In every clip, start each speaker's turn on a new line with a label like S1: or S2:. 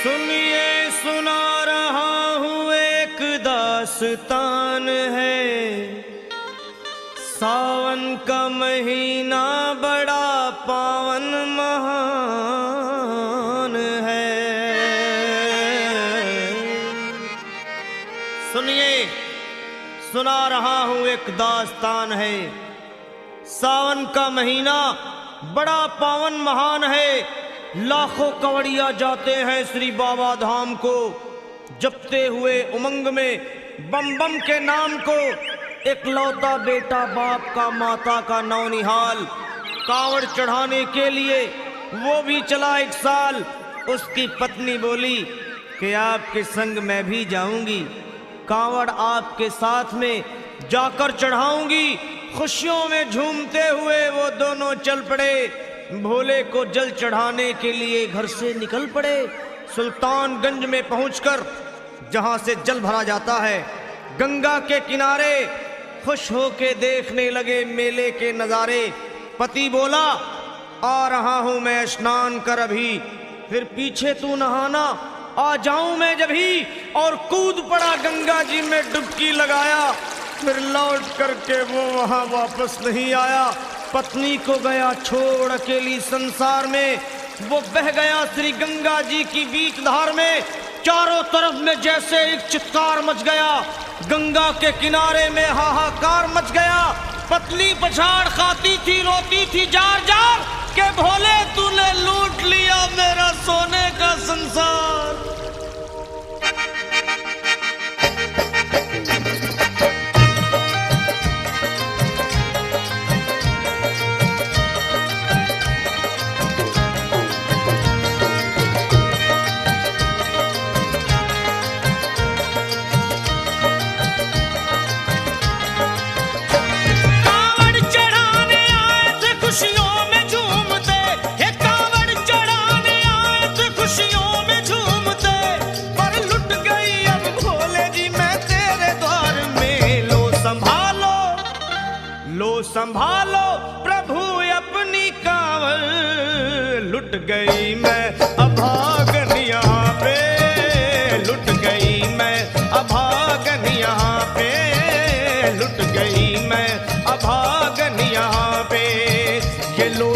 S1: सुनिए सुना रहा हूँ एक दास्तान है। सावन का महीना बड़ा पावन महान है। सुनिए सुना रहा हूँ एक दास्तान है। सावन का महीना बड़ा पावन महान है। लाखों कवड़िया जाते हैं श्री बाबा धाम को, जपते हुए उमंग में बम बम के नाम को। एक लौता बेटा बाप का माता का नौनिहाल, कांवड़ चढ़ाने के लिए वो भी चला एक साल। उसकी पत्नी बोली कि आपके संग मैं भी जाऊंगी, कांवड़ आपके साथ में जाकर चढ़ाऊंगी। खुशियों में झूमते हुए वो दोनों चल पड़े। भोले को जल चढ़ाने के लिए घर से निकल पड़े। सुल्तानगंज में पहुंचकर जहां से जल भरा जाता है, गंगा के किनारे खुश होके देखने लगे मेले के नजारे। पति बोला आ रहा हूं मैं स्नान कर अभी, फिर पीछे तू नहाना आ जाऊं मैं जभी। और कूद पड़ा गंगा जी में डुबकी लगाया। फिर लौट करके वो वहां वापस नहीं आया। पत्नी को गया छोड़ अकेली संसार में। वो बह गया श्री गंगा जी की बीच धार में। चारों तरफ में जैसे एक चित्कार मच गया, गंगा के किनारे में हाहाकार मच गया। पत्नी पछाड़ खाती थी, रोती थी जार जार के भोले तूने लूट लिया मेरा सोने का संसार। संभालो प्रभु अपनी कांवड़, लुट गई मैं अभागन यहाँ पे, लुट गई मैं अभागन यहाँ पे, लुट गई मैं अभागन यहाँ पे। ये लो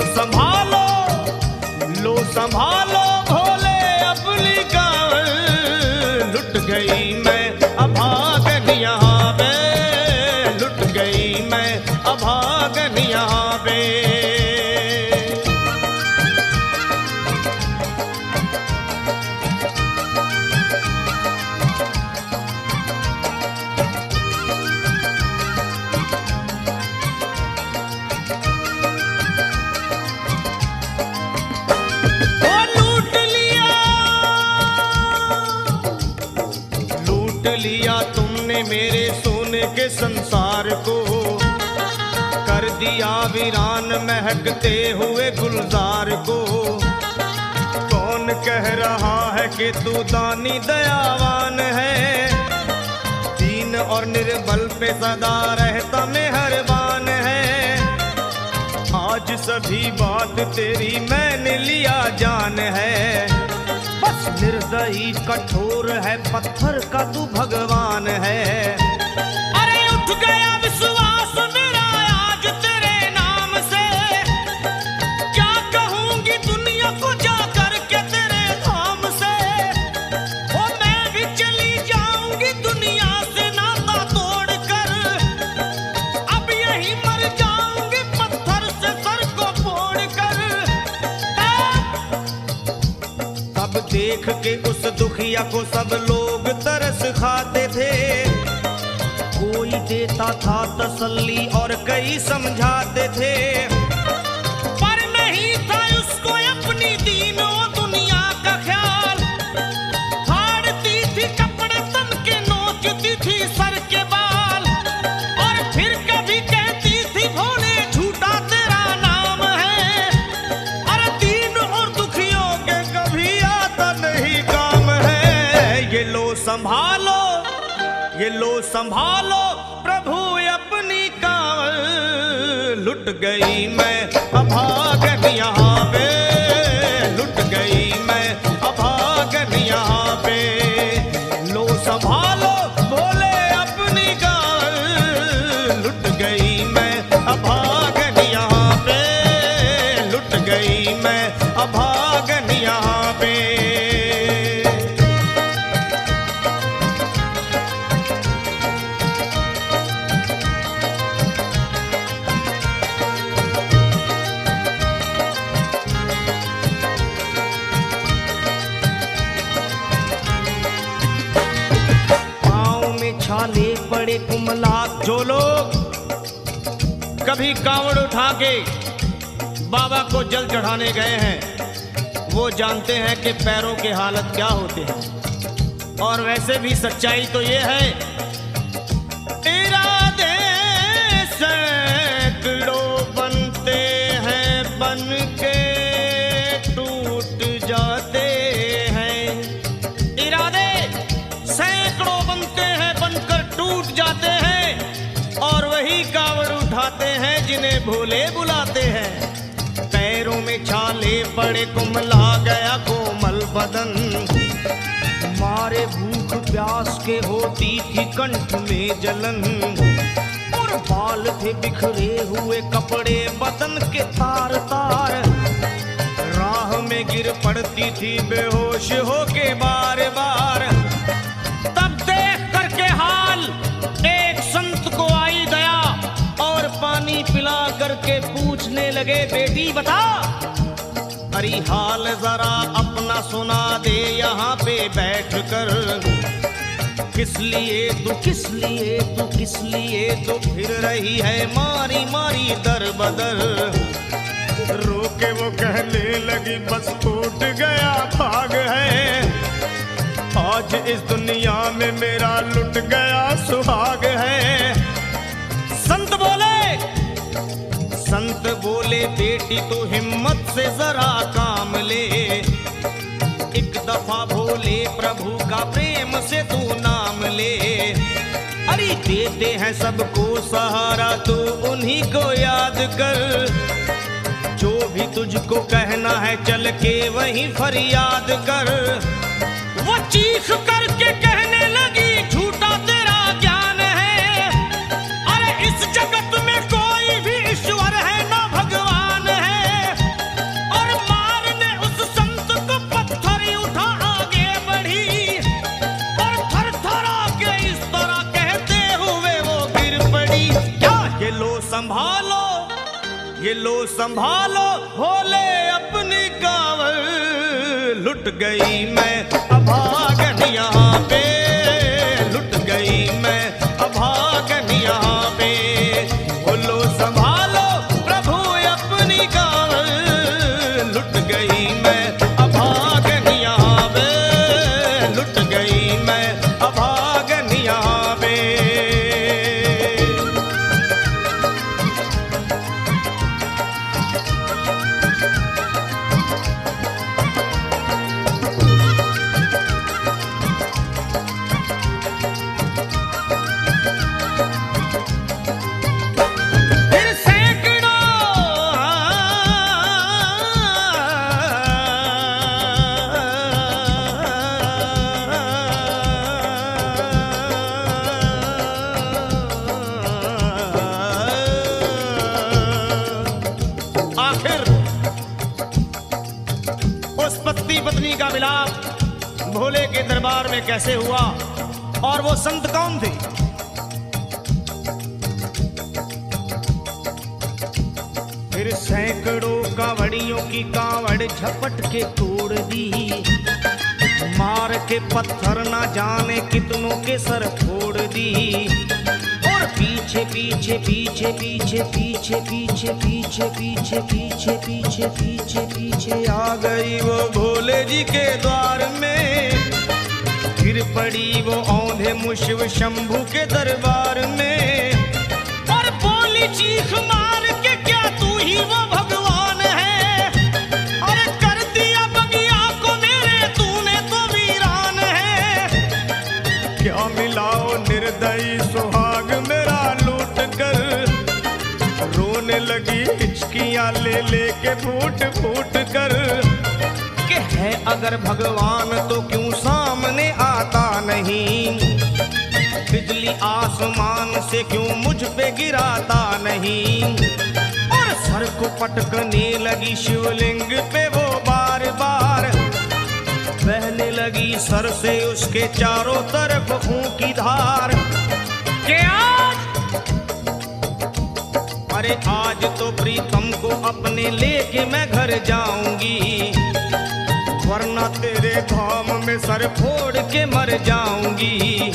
S1: संभालो भोले अपनी कांवड़, लुट गई मैं अभागन यहाँ पे, लुट गई मैं अभागन यहाँ पे। लूट लिया तुमने मेरे सोने के संसार को, कर दिया वीरान महकते हुए गुलजार को। कौन कह रहा है कि तू दानी दयावान है, दीन और निर्बल पे सदा रहता मेहरबान है। आज सभी बात तेरी मैंने लिया जान है, बस निर्दयी कठोर है पत्थर का तू भगवान है। अरे उठ गया विश्वास मेरा आज तेरे नाम से, क्या कहूंगी दुनिया को जाकर के तेरे धाम से। ओ मैं भी चली जाऊंगी दुनिया से नाता तोड़कर, अब यही मर जाऊंगी पत्थर से सर को फोड़कर। तब देख के उस दुखिया को सब लोग तरस खाते थे, कोई देता था तसल्ली और कई समझाते थे। पर नहीं था उसको अपनी दीनों दुनिया का ख्याल, फाड़ती थी कपड़े तन के, नोचती थी सर के बाल। और फिर कभी कहती थी भोले झूठा तेरा नाम है, अरे दीन और दुखियों के कभी आता नहीं काम है। ये लो संभालो प्रभु अपनी कांवड़, लुट गई मैं अभागन यहाँ पे, लुट गई मैं अभागन यहाँ पड़े कुमलात। जो लोग कभी कांवड़ उठा के बाबा को जल चढ़ाने गए हैं वो जानते हैं कि पैरों के हालत क्या होते हैं। और वैसे भी सच्चाई तो ये है, इरादे सैकड़ों बनते हैं बन के टूट जाते हैं। इरादे सैकड़ों बनते हैं बनकर टूट जाते हैं और वही कांवड़ उठाते हैं जिन्हें भोले बुलाते हैं। पैरों में छाले पड़े कुमला गया कोमल बदन, मारे भूख प्यास के होती थी कंठ में जलन। और बाल थे बिखरे हुए कपड़े बदन के तार तार, राह में गिर पड़ती थी बेहोश होके बार बार। तब देख करके हाल एक संत को आई दया और पानी पिला करके पूछने लगे, बेटी बता अरे हाल जरा अपना सुना दे यहाँ पे बैठ कर। किस लिए तू फिर रही है मारी मारी दर बदर। रोके वो कहने लगी बस टूट गया भाग है, आज इस दुनिया में मेरा लुट गया सुहाग है। संत बोले बेटी तू हिम्मत से जरा काम ले, एक दफा भोले प्रभु का प्रेम से तू नाम ले। अरे देते हैं सबको सहारा तू उन्हीं को याद कर, जो भी तुझको कहना है चल के वहीं फरियाद कर। वो चीख करके कहने लगी झूठा तेरा ज्ञान है, अरे इस जगत में कोई भी ईश्वर है ना भगवान है। और मारने उस संत को पत्थर उठा आगे बढ़ी और थर थरा के इस तरह कहते हुए वो गिर पड़ी। क्या ये लो संभालो भोले अपनी कांवड़, लुट गई मैं अभागन यहाँ पे, लुट गई मैं अभागन यहाँ पे। बोलो संभालो प्रभु अपनी कांवड़, लुट गई मैं अभागन यहाँ पे, लुट गई मैं अभागन यहाँ पे। पत्नी का मिलाप भोले के दरबार में कैसे हुआ और वो संत कौन थे? फिर सैकड़ों कांवड़ियों की कांवड़ झपट के तोड़ दी, मार के पत्थर ना जाने कितनों के सर फोड़ दी। और पीछे पीछे पीछे पीछे पीछे पीछे पीछे पीछे पीछे पीछे पीछे पीछे आ गई वो भोले जी के द्वार में। गिर पड़ी वो औंधे मुशिव शंभू के दरबार में और बोली चीख मार के क्या तू ही वो भगवान है? अरे कर दिया बगिया को मेरे तूने तो वीरान है। क्या मिलाओ निर्दयी सुहाग मेरा लूट कर, रोने लगी हिचकियां ले लेके फूट फूट कर। कि है अगर भगवान तो क्यों सामने आता नहीं, बिजली आसमान से क्यों मुझ पे गिराता नहीं। और सर को पटकने लगी शिवलिंग पे वो बार बार, बहने लगी सर से उसके चारों तरफ खून की धार। क्या अरे आज तो प्रीतम को अपने लेके मैं घर जाऊंगी, वरना तेरे धाम में सर फोड़ के मर जाऊंगी।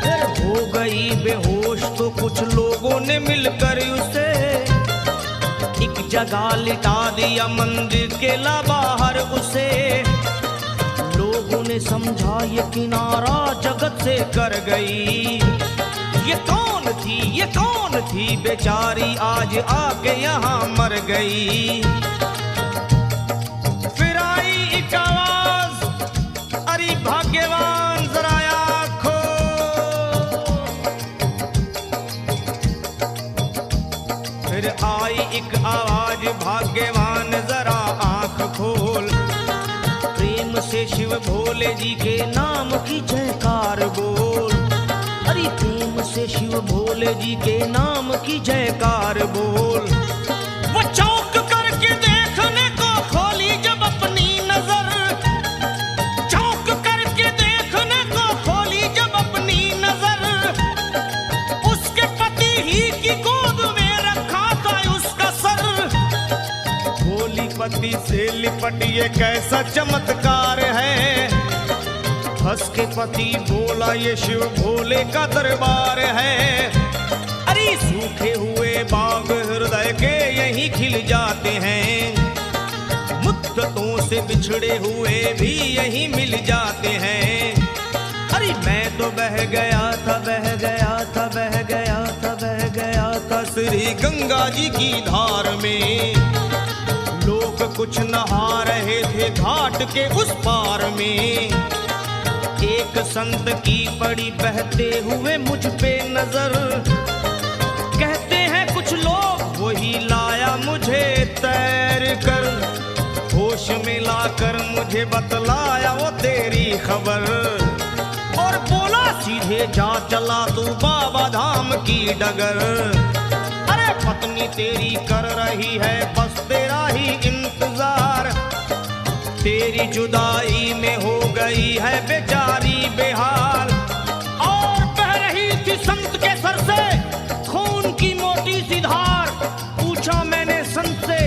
S1: फिर हो गई बेहोश तो कुछ लोगों ने मिलकर उसे एक जगह लिटा दिया, मंदिर के ला बाहर उसे। लोगों ने समझा ये किनारा जगत से कर गई, ये कौन थी, ये कौन थी बेचारी, आज आके यहाँ मर गई। फिर आई एक आवाज, अरे भाग्यवान जरा आँखों। फिर आई एक आवाज, भाग्यवान जरा आँख खोल, प्रेम से शिव भोले जी के नाम की जयकार बोल। अरे प्रेम से शिव भोले जी के नाम की जयकार बोल। वो चौंक करके देखने को खोली जब अपनी नजर, चौंक करके देखने को खोली जब अपनी नजर, उसके पति ही की गोद में रखा था उसका सर। भोली पति से लिपट ये कैसा चमत्कार है, हंस के पति बोला ये शिव भोले का दरबार है। अरे सूखे हुए बाग हृदय के यहीं खिल जाते हैं, मुद्दतों से बिछड़े हुए भी यहीं मिल जाते हैं। अरे मैं तो बह गया था, बह गया था, बह गया था, बह गया था श्री गंगा जी की धार में। लोग कुछ नहा रहे थे घाट के उस पार में, एक संत की पड़ी बहते हुए मुझ पे नजर। कहते हैं कुछ लोग वही लाया मुझे तैर कर, होश में लाकर मुझे बतलाया वो तेरी खबर। और बोला सीधे जा चला तू बाबा धाम की डगर। अरे पत्नी तेरी कर रही है बस तेरा ही इंतजार, तेरी जुदाई में हो गई है बेचारी बेहाल। और बह रही थी संत के सर से खून की मोटी सी धार। पूछा मैंने संत से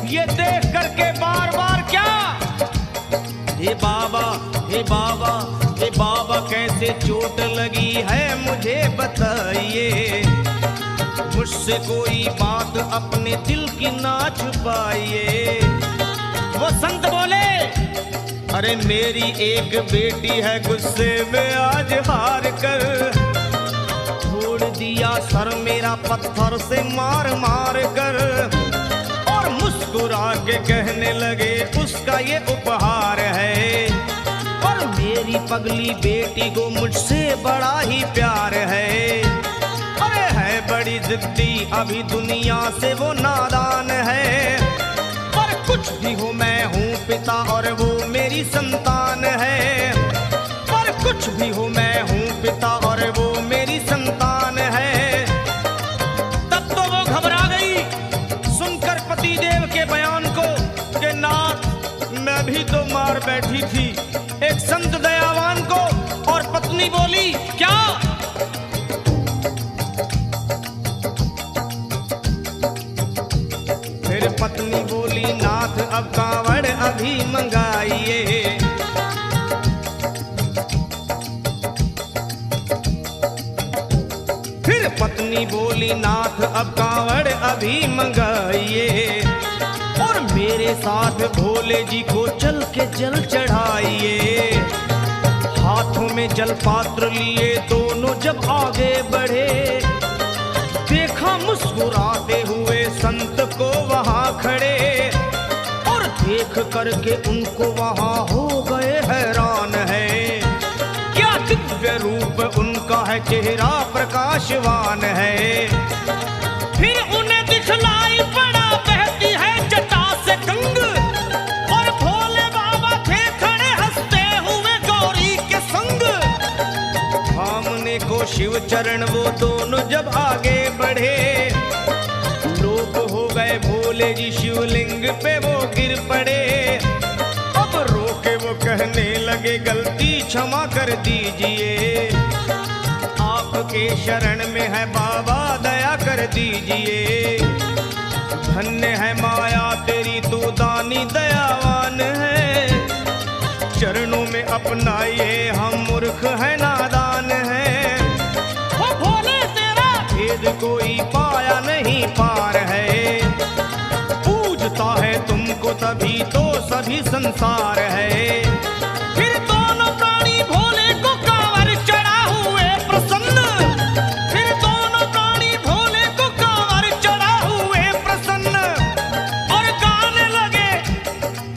S1: ये देख करके बार बार क्या, हे बाबा, हे बाबा, हे बाबा कैसे चोट लगी है मुझे बताइए, मुझसे कोई बात अपने दिल की ना छुपाइए। वो संत बोले अरे मेरी एक बेटी है गुस्से में आज हार कर, छोड़ दिया सर मेरा पत्थर से मार मार कर। और मुस्कुरा के कहने लगे उसका ये उपहार है, और मेरी पगली बेटी को मुझसे बड़ा ही प्यार है। अरे है बड़ी जिद्दी अभी दुनिया से वो नादान है, कुछ भी हो मैं हूँ पिता और वो मेरी संतान है। पर कुछ भी हो मैं हूँ पिता और वो मेरी संतान है। तब तो वो घबरा गई सुनकर पति देव के बयान को कि नाथ मैं भी तो मार बैठी थी एक संत दयावान को। और पत्नी बोली क्या, फिर पत्नी बोली नाथ अब कांवड़ अभी मंगाइए। फिर पत्नी बोली नाथ अब कांवड़ अभी मंगाइए, और मेरे साथ भोले जी को चल के जल चढ़ाइए। हाथों में जल पात्र लिए दोनों जब आगे बढ़े, देखा मुस्कुराते हुए संत को वहां खड़े, और देख करके उनको वहां हो गए हैरान है। क्या दिव्य रूप उनका है, चेहरा प्रकाशवान है। फिर उन्हें दिखलाई पड़ा बहती है जटा से गंग, और भोले बाबा थे खड़े हंसते हुए गौरी के संग। सामने को शिव चरण वो दोनों जब आगे बढ़े, लोग हो गए भोले जी शिवलिंग पे वो गिर पड़े। अब रोके वो कहने लगे गलती क्षमा कर दीजिए, आपके शरण में है बाबा दया कर दीजिए। धन्य है माया तेरी तू दानी दयावान है, चरणों में अपनाइए हम मूर्ख है नादान है। वो तभी तो सभी संसार है। फिर दोनों प्राणी भोले को कांवर चढ़ा हुए प्रसन्न, फिर दोनों प्राणी भोले को कांवर चढ़ा हुए प्रसन्न, और गाने लगे,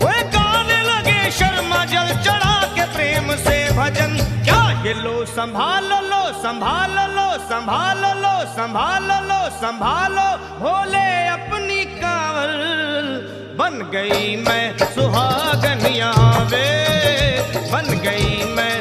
S1: वे गाने लगे शर्मा जल चढ़ा के प्रेम से भजन। क्या ये लो संभाल लो, संभाल लो, संभाल लो, संभाल लो, संभालो भोले अपनी कांवर, बन गई मैं सुहागन यहाँ वे, बन गई मैं